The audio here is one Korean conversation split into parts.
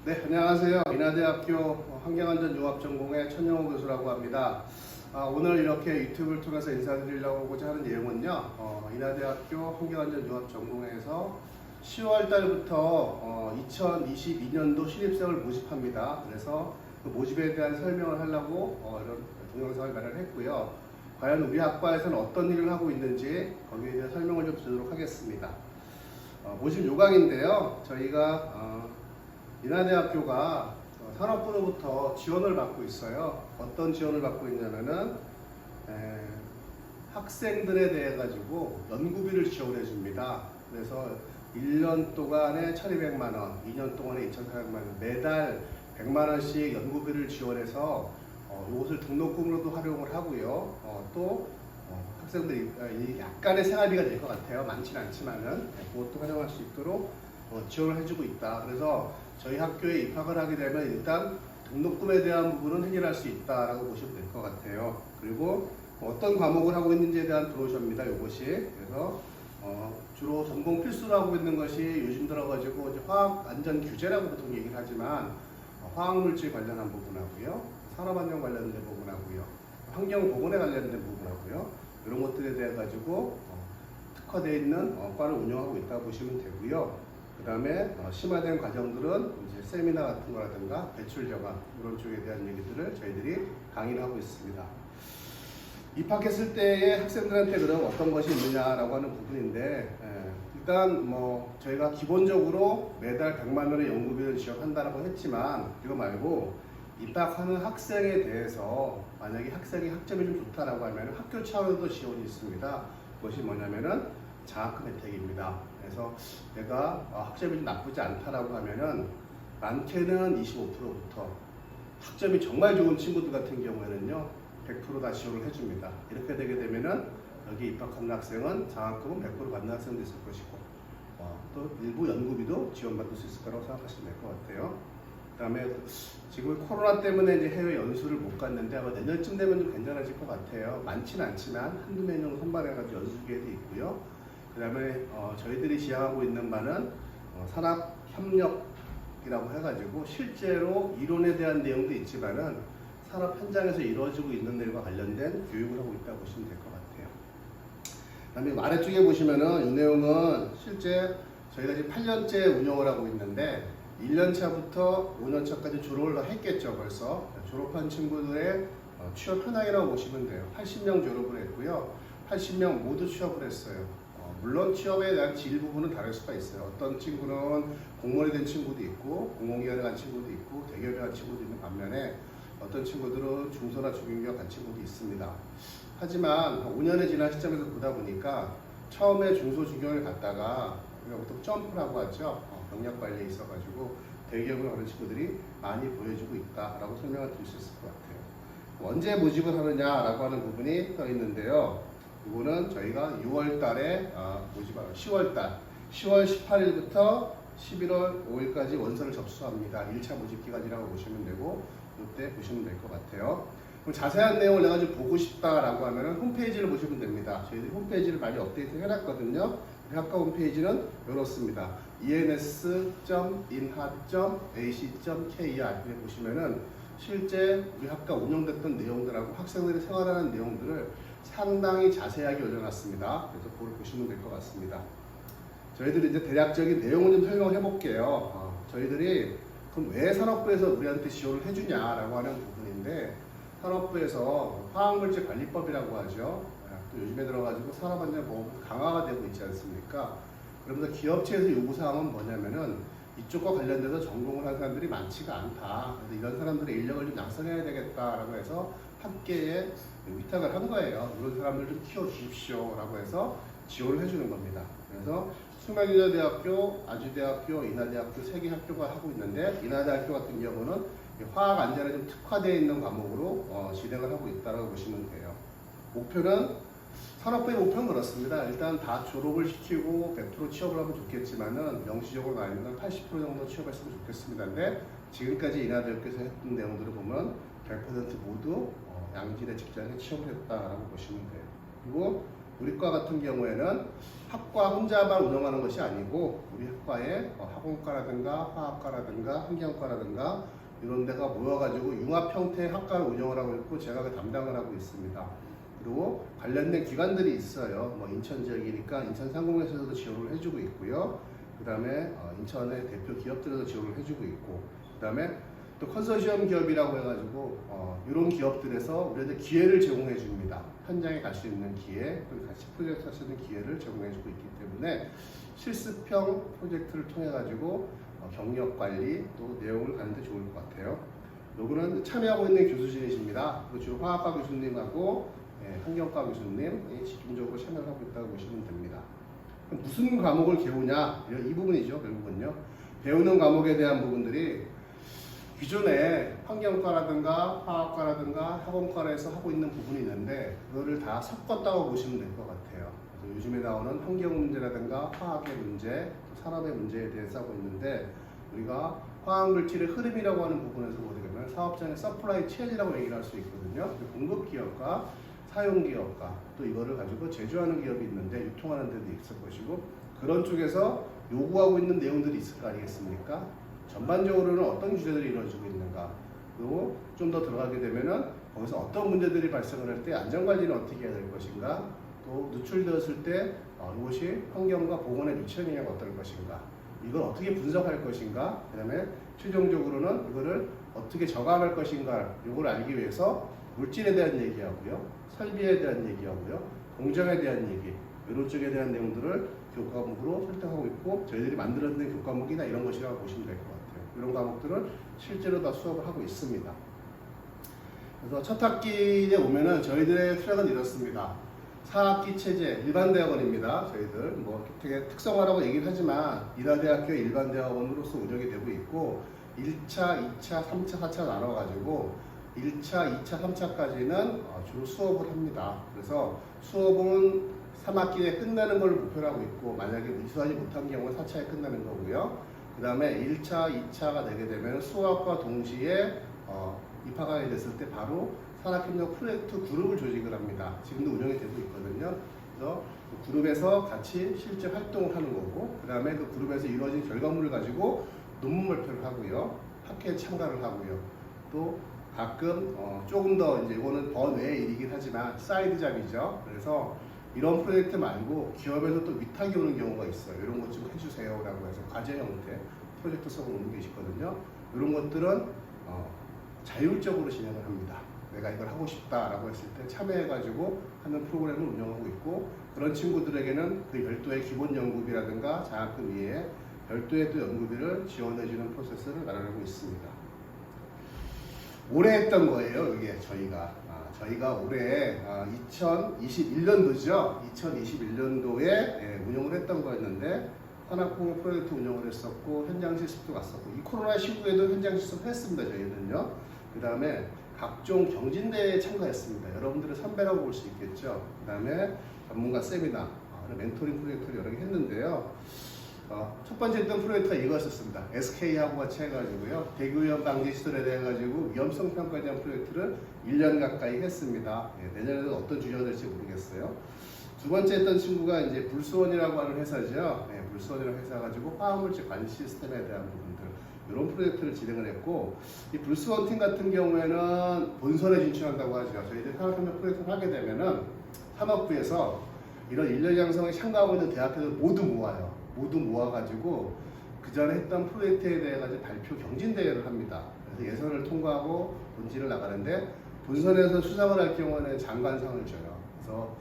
네, 안녕하세요. 인하대학교 환경안전융합전공의 천영호 교수라고 합니다. 오늘 이렇게 유튜브를 통해서 인사드리려고자 하는 내용은요, 인하대학교 환경안전융합전공에서 10월 달부터 2022년도 신입생을 모집합니다. 그래서 그 모집에 대한 설명을 하려고 이런 동영상을 마련했고요. 과연 우리 학과에서는 어떤 일을 하고 있는지 거기에 대한 설명을 좀 드리도록 하겠습니다. 모집 요강인데요. 저희가 인하대학교가 산업부로부터 지원을 받고 있어요. 어떤 지원을 받고 있냐면은 학생들에 대해 가지고 연구비를 지원해 줍니다. 그래서 1년 동안에 1,200만 원, 2년 동안에 2,400만 원, 매달 100만 원씩 연구비를 지원해서 이것을 등록금으로도 활용을 하고요. 또 학생들이 약간의 생활비가 될 것 같아요. 많지는 않지만은 그것도 활용할 수 있도록 지원을 해주고 있다. 그래서 저희 학교에 입학을 하게 되면 일단 등록금에 대한 부분은 해결할 수 있다라고 보시면 될 것 같아요. 그리고 어떤 과목을 하고 있는지에 대한 브로셔입니다. 이것이 그래서 주로 전공 필수로 하고 있는 것이 요즘 들어가지고 이제 화학 안전 규제라고 보통 얘기를 하지만 화학 물질 관련한 부분하고요, 산업안전 관련된 부분하고요, 환경 보건에 관련된 부분하고요, 이런 것들에 대해 가지고 특화되어 있는 과를 운영하고 있다고 보시면 되고요. 그 다음에 심화된 과정들은 이제 세미나 같은 거라든가 배출 경험 이런 쪽에 대한 얘기들을 저희들이 강의를 하고 있습니다. 입학했을 때의 학생들한테 그럼 어떤 것이 있느냐라고 하는 부분인데, 일단 저희가 기본적으로 매달 100만 원의 연구비를 지원한다라고 했지만, 이거 말고 입학하는 학생에 대해서 만약에 학생이 학점이 좀 좋다라고 하면 학교 차원에도 지원이 있습니다. 그것이 뭐냐면은 장학금 혜택입니다. 그래서 내가 학점이 나쁘지 않다라고 하면은 많게는 25%부터 학점이 정말 좋은 친구들 같은 경우에는요 100% 다 지원을 해줍니다. 이렇게 되게 되면은 여기 입학하는 학생은 장학금은 100% 받는 학생도 있을 것이고 또 일부 연구비도 지원받을 수 있을 거라고 생각하시면 될 것 같아요. 그 다음에 지금 코로나 때문에 이제 해외 연수를 못 갔는데 아마 내년쯤 되면 좀 괜찮아질 것 같아요. 많지는 않지만 한두 명 정도 선발해가지고 연수 기회도 있고요. 그 다음에 저희들이 지향하고 있는 바는 산업협력이라고 해가지고 실제로 이론에 대한 내용도 있지만은 산업 현장에서 이루어지고 있는 일과 관련된 교육을 하고 있다고 보시면 될 것 같아요. 그 다음에 아래쪽에 보시면은 이 내용은 실제 저희가 지금 8년째 운영을 하고 있는데 1년차부터 5년차까지 졸업을 다 했겠죠. 벌써 졸업한 친구들의 취업 현황이라고 보시면 돼요. 80명 졸업을 했고요. 80명 모두 취업을 했어요. 물론 취업에 대한 질 부분은 다를 수가 있어요. 어떤 친구는 공무원이 된 친구도 있고 공공기관에 간 친구도 있고 대기업에 간 친구도 있는 반면에 어떤 친구들은 중소나 중견기업 간 친구도 있습니다. 하지만 5년이 지난 시점에서 보다 보니까 처음에 중소 중견을 갔다가 우리가 보통 점프라고 하죠. 경력 관리에 있어가지고 대기업을 가는 친구들이 많이 보여주고 있다라고 설명을 드릴 수 있을 것 같아요. 언제 모집을 하느냐라고 하는 부분이 떠 있는데요. 이거는 저희가 6월 달에 모집하고 10월 달 10월 18일부터 11월 5일까지 원서를 접수합니다. 1차 모집 기간이라고 보시면 되고 이때 보시면 될 것 같아요. 그럼 자세한 내용을 내가 좀 보고 싶다라고 하면 홈페이지를 보시면 됩니다. 저희들이 홈페이지를 많이 업데이트 해놨거든요. 우리 학과 홈페이지는 이렇습니다. ens.inha.ac.kr 보시면은 실제 우리 학과 운영됐던 내용들하고 학생들이 생활하는 내용들을 상당히 자세하게 올려놨습니다. 그래서 그걸 보시면 될 것 같습니다. 저희들이 이제 대략적인 내용을 좀 설명해 볼게요. 저희들이 그럼 왜 산업부에서 우리한테 지원을 해주냐라고 하는 부분인데, 산업부에서 화학물질관리법이라고 하죠. 또 요즘에 들어가지고 산업안전보험 강화가 되고 있지 않습니까? 그러면서 기업체에서 요구사항은 뭐냐면은 이쪽과 관련돼서 전공을 한 사람들이 많지가 않다. 그래서 이런 사람들의 인력을 좀 양성해야 되겠다라고 해서 학계에 위탁을 한 거예요. 이런 사람들 좀 키워주십시오 라고 해서 지원을 해주는 겁니다. 그래서 숙명인하대학교, 아주대학교, 인하대학교 세 개 학교가 하고 있는데, 인하대학교 같은 경우는 화학 안전에 좀 특화되어 있는 과목으로 진행을 하고 있다고 보시면 돼요. 목표는 산업부의 목표는 그렇습니다. 일단 다 졸업을 시키고 100% 취업을 하면 좋겠지만은 명시적으로 아니면 80% 정도 취업했으면 좋겠습니다. 근데 지금까지 인하대학교에서 했던 내용들을 보면 100% 모두 양질의 직장에 취업을 했다라고 보시면 돼요. 그리고 우리 과 같은 경우에는 학과 혼자만 운영하는 것이 아니고 우리 학과에 학원과라든가 화학과라든가 환경과라든가 이런 데가 모여가지고 융합 형태의 학과를 운영을 하고 있고 제가 그 담당을 하고 있습니다. 그리고 관련된 기관들이 있어요. 뭐 인천 지역이니까 인천상공회에서도 지원을 해주고 있고요. 그 다음에 인천의 대표 기업들에도 지원을 해주고 있고, 그 다음에 또 컨소시엄 기업이라고 해가지고 이런 기업들에서 우리한테 기회를 제공해 줍니다. 현장에 갈 수 있는 기회, 그리고 같이 프로젝트 할 수 있는 기회를 제공해 주고 있기 때문에 실습형 프로젝트를 통해 가지고 경력 관리 또 내용을 가는데 좋을 것 같아요. 요거는 참여하고 있는 교수진이십니다. 주로 화학과 교수님하고 환경과 교수님이 집중적으로 참여를 하고 있다고 보시면 됩니다. 그럼 무슨 과목을 배우냐? 이 부분이죠, 결국은요. 배우는 과목에 대한 부분들이 기존에 환경과라든가 화학과라든가 학원과에서 하고 있는 부분이 있는데 그거를 다 섞었다고 보시면 될 것 같아요. 그래서 요즘에 나오는 환경 문제라든가 화학의 문제, 산업의 문제에 대해서 하고 있는데 우리가 화학물질의 흐름이라고 하는 부분에서 보게 되면 사업장의 서플라이 체인이라고 얘기를 할 수 있거든요. 공급 기업과 사용 기업과 또 이거를 가지고 제조하는 기업이 있는데 유통하는 데도 있을 것이고 그런 쪽에서 요구하고 있는 내용들이 있을 거 아니겠습니까? 전반적으로는 어떤 규제들이 이루어지고 있는가, 그리고 좀 더 들어가게 되면은 거기서 어떤 문제들이 발생을 할 때 안전관리는 어떻게 해야 될 것인가, 또 누출되었을 때 이것이 환경과 보건에 미치는 영향이 어떨 것인가, 이걸 어떻게 분석할 것인가, 그 다음에 최종적으로는 이거를 어떻게 저감할 것인가, 이걸 알기 위해서 물질에 대한 얘기하고요, 설비에 대한 얘기하고요, 공정에 대한 얘기, 이런 쪽에 대한 내용들을 교과목으로 설정하고 있고 저희들이 만들어낸 교과목이나 이런 것이라고 보시면 될 것 같아요. 이런 과목들을 실제로 다 수업을 하고 있습니다. 그래서 첫 학기에 오면은 저희들의 트랙은 이렇습니다. 4학기 체제 일반대학원입니다. 저희들 뭐 되게 특성화라고 얘기를 하지만 이화대학교 일반대학원으로서 운영이 되고 있고 1차, 2차, 3차, 4차 나눠가지고 1차, 2차, 3차까지는 주로 수업을 합니다. 그래서 수업은 3학기에 끝나는 걸 목표로 하고 있고 만약에 이수하지 못한 경우는 4차에 끝나는 거고요. 그 다음에 1차, 2차가 되게 되면 수학과 동시에 입학하게 됐을 때 바로 산학협력 프로젝트 그룹을 조직을 합니다. 지금도 운영이 되고 있거든요. 그래서 그 그룹에서 같이 실제 활동을 하는 거고 그 다음에 그 그룹에서 이루어진 결과물을 가지고 논문 발표를 하고요. 학회에 참가를 하고요. 또 가끔 조금 더 이제 이거는 번외의 일이긴 하지만 사이드 잡이죠. 그래서 이런 프로젝트 말고 기업에서 또 위탁이 오는 경우가 있어요. 이런 것 좀 해주세요라고 해서 과제 형태 프로젝트성을 오는 게 있거든요. 이런 것들은 자율적으로 진행을 합니다. 내가 이걸 하고 싶다라고 했을 때 참여해가지고 하는 프로그램을 운영하고 있고 그런 친구들에게는 그 별도의 기본 연구비라든가 장학금 위에 별도의 또 연구비를 지원해주는 프로세스를 마련하고 있습니다. 올해 했던 거예요. 이게 저희가 올해 2021년도죠. 2021년도에 운영을 했던 거였는데 산학공업 프로젝트 운영을 했었고 현장 실습도 갔었고 이 코로나 시국에도 현장 실습을 했습니다. 저희는요. 그 다음에 각종 경진대회에 참가했습니다. 여러분들의 선배라고 볼 수 있겠죠. 그 다음에 전문가 세미나, 멘토링 프로젝트를 여러 개 했는데요. 첫 번째 했던 프로젝트가 이거였습니다. SK하고 같이 해가지고요. 대기오염 방지 시설에 대해 가지고 위험성 평가에 대한 프로젝트를 1년 가까이 했습니다. 내년에는 어떤 주제가 될지 모르겠어요. 두 번째 했던 친구가 이제 불수원이라고 하는 회사죠. 불수원이라는 회사 가지고 화학물질 관리 시스템에 대한 부분들 이런 프로젝트를 진행을 했고 이 불수원 팀 같은 경우에는 본선에 진출한다고 하죠. 저희들이 산업협력 프로젝트를 하게 되면은 산업부에서 이런 인력 양성에 참가하고 있는 대학교들 모두 모아가지고 그 전에 했던 프로젝트에 대해 가지고 발표 경진대회를 합니다. 그래서 예선을 통과하고 본진을 나가는데 본선에서 수상을 할 경우에는 장관상을 줘요. 그래서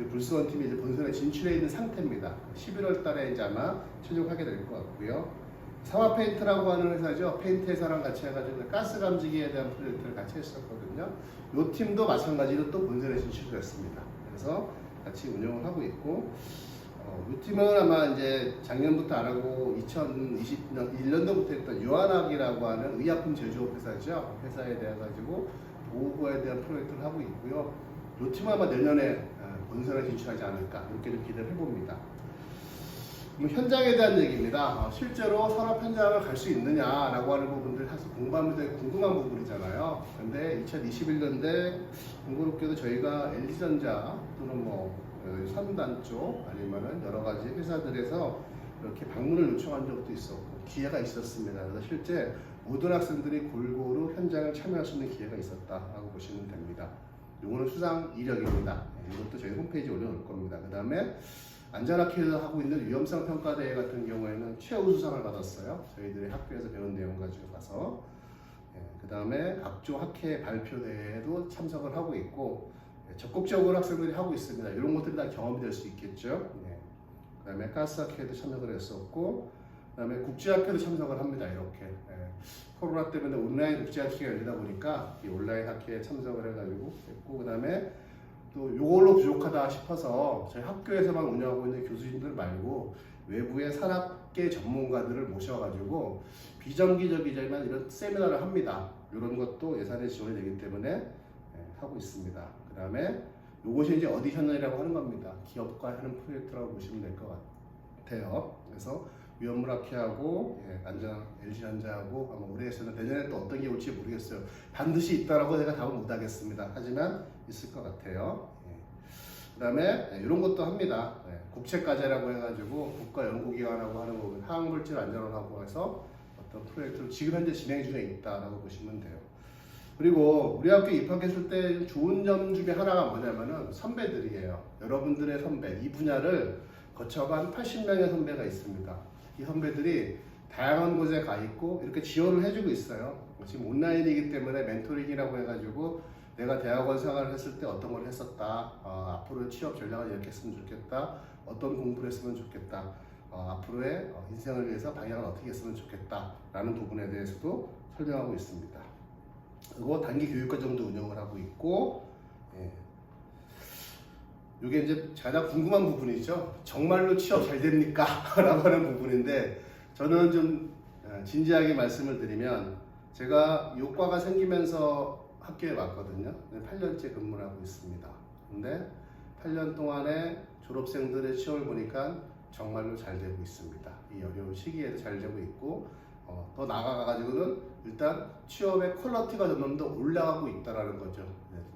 불수원 팀이 이제 본선에 진출해 있는 상태입니다. 11월 달에 이제 아마 최종하게 될 것 같고요. 사화 페인트라고 하는 회사죠. 페인트 회사랑 같이 해가지고 가스 감지기에 대한 프로젝트를 같이 했었거든요. 이 팀도 마찬가지로 또 본선에 진출했습니다. 그래서 같이 운영을 하고 있고 이 팀은 아마 이제 작년부터 안 하고 2021년도부터 했던 유한학이라고 하는 의약품 제조업 회사죠. 회사에 대해 가지고 보호에 대한 프로젝트를 하고 있고요. 이 팀은 아마 내년에 본선에 진출하지 않을까 이렇게 좀 기대를 해봅니다. 현장에 대한 얘기입니다. 실제로 산업 현장을 갈 수 있느냐라고 하는 부분들 사실 공부하면 되게 궁금한 부분이잖아요. 근데 2021년대 공교롭게도 저희가 LG전자 또는 뭐 선단 쪽 아니면은 여러 가지 회사들에서 이렇게 방문을 요청한 적도 있었고 기회가 있었습니다. 그래서 실제 모든 학생들이 골고루 현장을 참여할 수 있는 기회가 있었다라고 보시면 됩니다. 요거는 수상 이력입니다. 이것도 저희 홈페이지에 올려놓을 겁니다. 그 다음에 안전학회에서 하고 있는 위험성 평가대회 같은 경우에는 최우수상을 받았어요. 저희들이 학교에서 배운 내용 가지고 가서. 그 다음에 각종 학회 발표대회에도 참석을 하고 있고 적극적으로 학생들이 하고 있습니다. 이런 것들이 다 경험이 될 수 있겠죠. 그 다음에 가스학회에도 참석을 했었고 그 다음에 국제학회도 참석을 합니다. 이렇게 코로나 때문에 온라인 국제학회가 열리다 보니까 이 온라인 학회에 참석을 해가지고 했고 그 다음에 또 이걸로 부족하다 싶어서 저희 학교에서만 운영하고 있는 교수님들 말고 외부의 산업계 전문가들을 모셔가지고 비정기적이지만 이런 세미나를 합니다. 이런 것도 예산에 지원이 되기 때문에 하고 있습니다. 그 다음에 이것이 이제 어디셔널이라고 하는 겁니다. 기업과 하는 프로젝트라고 보시면 될 것 같아요. 그래서 위험물학회하고 안전 LG전자하고 아마 올해에서는 내년에 또 어떤 게 올지 모르겠어요. 반드시 있다라고 제가 답은 못하겠습니다. 하지만 있을 것 같아요. 그 다음에 이런 것도 합니다. 국책과제라고 해가지고 국가연구기관하고 하는 거고 화학물질안전원하고 해서 어떤 프로젝트를 지금 현재 진행 중에 있다라고 보시면 돼요. 그리고 우리 학교 입학했을 때 좋은 점 중에 하나가 뭐냐면은 선배들이에요. 여러분들의 선배, 이 분야를 거쳐간 80명의 선배가 있습니다. 이 선배들이 다양한 곳에 가 있고 이렇게 지원을 해주고 있어요. 지금 온라인이기 때문에 멘토링이라고 해가지고 내가 대학원 생활을 했을 때 어떤 걸 했었다, 앞으로의 취업 전략을 이렇게 했으면 좋겠다, 어떤 공부를 했으면 좋겠다, 앞으로의 인생을 위해서 방향을 어떻게 했으면 좋겠다 라는 부분에 대해서도 설명하고 있습니다. 그리고 단기 교육과정도 운영을 하고 있고 이게 이제 가장 궁금한 부분이죠. 정말로 취업 잘 됩니까? 라고 하는 부분인데 저는 좀 진지하게 말씀을 드리면 제가 요과가 생기면서 학교에 왔거든요. 8년째 근무를 하고 있습니다. 근데 8년 동안에 졸업생들의 취업을 보니까 정말로 잘 되고 있습니다. 이 어려운 시기에도 잘 되고 있고 더 나아가가지고는 일단 취업의 퀄리티가 점점 더 올라가고 있다는 거죠.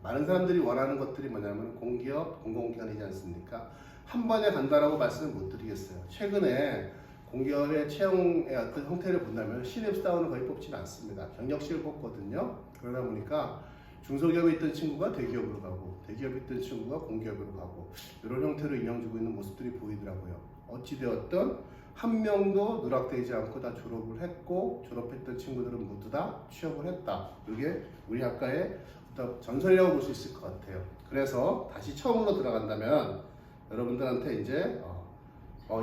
많은 사람들이 원하는 것들이 뭐냐면 공기업, 공공기관이지 않습니까? 한 번에 간다라고 말씀을 못 드리겠어요. 최근에 공기업의 채용의 어떤 형태를 본다면 신입사원을 거의 뽑지 않습니다. 경력직을 뽑거든요. 그러다 보니까 중소기업에 있던 친구가 대기업으로 가고 대기업에 있던 친구가 공기업으로 가고 이런 형태로 인형주고 있는 모습들이 보이더라고요. 어찌되었든 한 명도 누락되지 않고 다 졸업을 했고 졸업했던 친구들은 모두 다 취업을 했다. 이게 우리 학과의 어떤 전설이라고 볼 수 있을 것 같아요. 그래서 다시 처음으로 들어간다면 여러분들한테 이제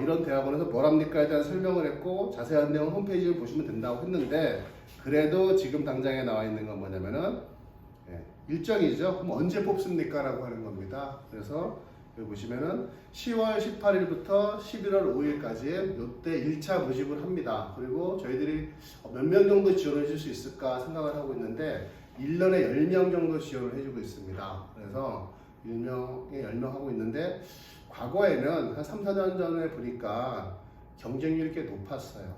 이런 대학원에서 뭘 합니까에 대한 설명을 했고 자세한 내용 홈페이지를 보시면 된다고 했는데 그래도 지금 당장에 나와 있는 건 뭐냐면은 일정이죠. 그럼 언제 뽑습니까? 라고 하는 겁니다. 그래서 여기 보시면은 10월 18일부터 11월 5일까지 이때 1차 모집을 합니다. 그리고 저희들이 몇 명 정도 지원해 줄 수 있을까 생각을 하고 있는데 1년에 10명 정도 지원을 해주고 있습니다. 그래서 1명에 10명 하고 있는데 과거에는 한 3, 4년 전에 보니까 경쟁률이 꽤 높았어요.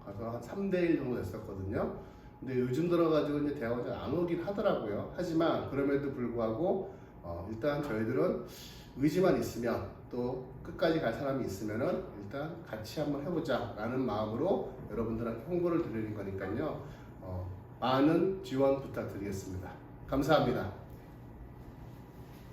그래서 한 3대1 정도 됐었거든요. 근데 요즘 들어가지고 이제 대학원에 안 오긴 하더라고요. 하지만 그럼에도 불구하고 일단 저희들은 의지만 있으면 또 끝까지 갈 사람이 있으면은 일단 같이 한번 해보자 라는 마음으로 여러분들한테 홍보를 드리는 거니까요. 많은 지원 부탁드리겠습니다. 감사합니다.